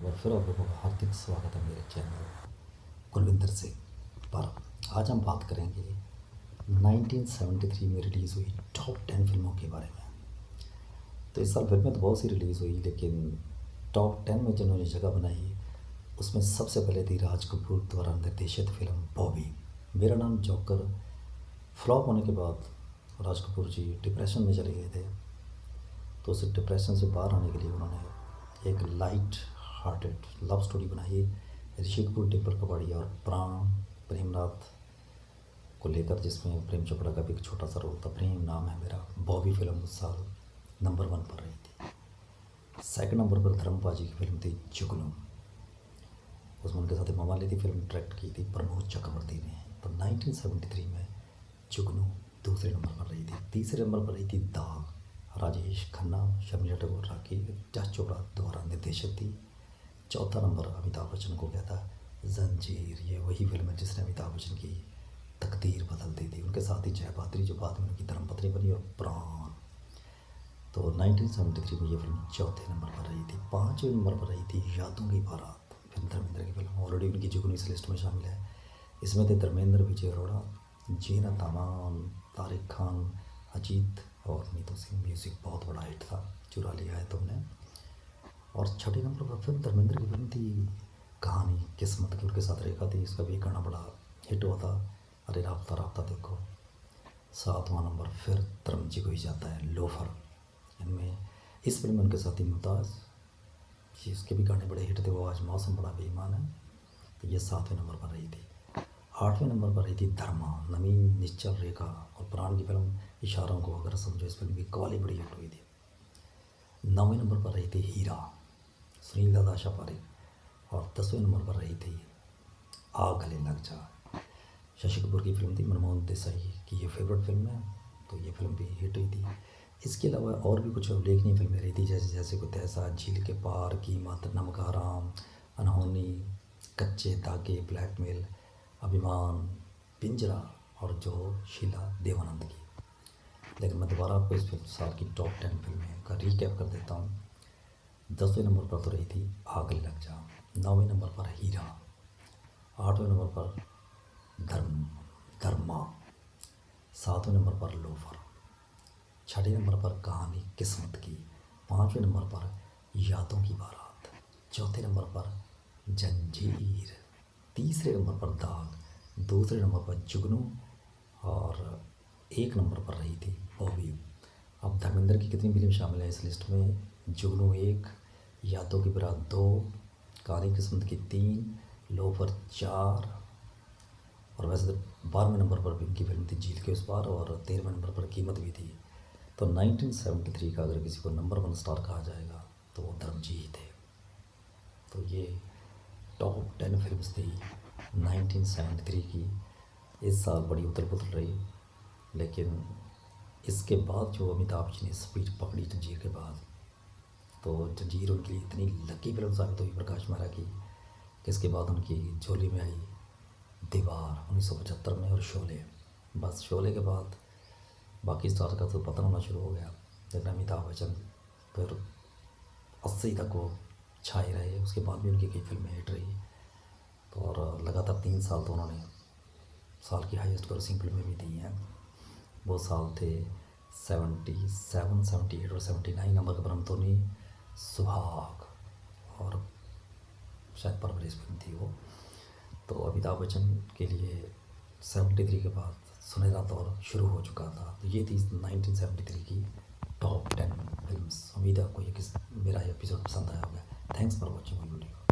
और फिर आप लोगों का हार्दिक स्वागत है मेरे चैनल कुलविंदर से। पर आज हम बात करेंगे 1973 में रिलीज़ हुई टॉप 10 फिल्मों के बारे में। तो इस साल फिल्में तो बहुत सी रिलीज़ हुई, लेकिन टॉप 10 में जिन्होंने जगह बनाई उसमें सबसे पहले थी राज कपूर द्वारा निर्देशित फिल्म बॉबी। मेरा नाम जोकर फ्लॉप होने के बाद राज कपूर जी डिप्रेशन में चले गए थे। तो उस डिप्रेशन से बाहर आने के लिए उन्होंने एक लाइट हार्टेड लव स्टोरी बनाई ऋषि कपूर, डिम्पल कपाड़िया और प्रेमनाथ को लेकर, जिसमें प्रेम चोपड़ा का भी एक छोटा सा रोल था। प्रेम नाम है मेरा। बॉबी फिल्म उस साल नंबर 1 पर रही थी। सेकंड नंबर पर धर्मपाल जी की फिल्म थी जुगनू। उसमें उनके साथ मवाली थी। फिल्म डायरेक्ट की थी प्रमोद चक्रवर्ती ने। तो 1973 में जुगनू दूसरे नंबर पर रही थी। तीसरे नंबर पर रही थी दाग, राजेश खन्ना, शर्मिला टैगोर, राकेश चोपड़ा द्वारा निर्देशित थी। चौथा नंबर अमिताभ बच्चन को गया था जंजीर। ये वही फिल्म है जिसने अमिताभ बच्चन की तकदीर बदल दी थी। उनके साथ ही जय बहादुरी जो बाद में उनकी धर्मपत्नी बनी, और प्राण। तो 1973 में ये फिल्म चौथे नंबर पर रही थी। पाँचवें नंबर पर रही थी यादों की बारात, फिल्म धर्मेंद्र की फिल्म। ऑलरेडी उनकी जुगनू इस लिस्ट में शामिल है। इसमें थे धर्मेंद्र, विजय अरोड़ा, जीनत अमान, तारिक खान, अजीत और नीतू सिंह। म्यूज़िक बहुत बड़ा हिट था, चुरा लिया है तुमने। और छठे नंबर पर फिल्म धर्मेंद्र की फिल्म थी कहानी किस्मत की, उनके साथ रेखा थी। इसका भी गाना बड़ा हिट हुआ था, अरे राब्ता राब्ता देखो। सातवां नंबर फिर धर्म जी को ही जाता है, लोफर। इनमें इस फिल्म में उनके साथ ही मुमताज़, इसके भी गाने बड़े हिट थे। वो आज मौसम बड़ा बेईमान है। तो ये 7वें नंबर पर रही थी। 8वें नंबर पर रही थी धर्मा, नवीन, निश्चल, रेखा और प्राण की फिल्म इशारों को अगर समझो। इस फिल्म की कवाली बड़ी हिट हुई थी। 9वें नंबर पर रही थी हीरा, सुनील दादा आशा पारेख। और 10वें नंबर पर रही थी आ गले लग जा, शशि कपूर की फिल्म थी। मनमोहन देसाई की ये फेवरेट फिल्म है, तो ये फिल्म भी हिट हुई थी। इसके अलावा और भी कुछ उल्लेखनीय फिल्में रही थी, जैसे जैसे कोई तैसा, झील के पार, कीमत, नमक हराम, अनहोनी, कच्चे धागे, ब्लैकमेल, अभिमान, पिंजरा और जो शीला देवानंद की। लेकिन मैं दोबारा आपको इस साल की टॉप 10 फिल्में का रीकैप कर देता हूँ। 10वें नंबर पर तो रही थी आग लग जा, 9वें नंबर पर हीरा, 8वें नंबर पर धर्मा, 7वें नंबर पर लोफर, 6ठे नंबर पर कहानी किस्मत की, 5वें नंबर पर यादों की बारात, 4थे नंबर पर जंजीर, 3रे नंबर पर दाग, 2रे नंबर पर जुगनू और 1 नंबर पर रही थी बॉबी। अब धर्मेंद्र की कितनी फिल्म शामिल है इस लिस्ट में? जुगनू 1, यादों की बारात 2, कहानी किस्मत की 3, लोफर 4, और वैसे तो 12वें नंबर पर भी उनकी फिल्म थी झील के उस पार, और 13वें नंबर पर कीमत भी थी। तो 1973 का अगर किसी को नंबर 1 स्टार कहा जाएगा तो वो धर्मजी ही थे। तो ये टॉप 10 फिल्म्स थी 1973 की। इस साल बड़ी उथल पुथल रही, लेकिन इसके बाद जो अमिताभ जी ने स्पीड पकड़ी जंजीर के बाद, तो जंजीर उनके लिए इतनी लकी फिल्म साबित हुई प्रकाश मेहरा की, कि इसके बाद उनकी झोली में आई दीवार 1975 में, और शोले। बस शोले के बाद बाकी स्टार का तो पतन होना शुरू हो गया। लेकिन अमिताभ बच्चन फिर 80 तक वो छाए रहे। उसके बाद भी उनकी कई फिल्में हिट रही। तो और लगातार 3 साल तो उन्होंने साल की हाईएस्ट ग्रोसिंग फिल्में भी दी हैं। वो साल थे 77, 78 और 79 नंबर पर हमतोनी, सुहाग और शायद परवरिश फिल्म थी वो। तो अमिताभ बच्चन के लिए 73 के बाद सुनहरा दौर शुरू हो चुका था। तो ये थी 1973 की टॉप 10 फिल्म्स। उम्मीद है आपको ये मेरा एपिसोड पसंद आया होगा। Thanks for watching my video.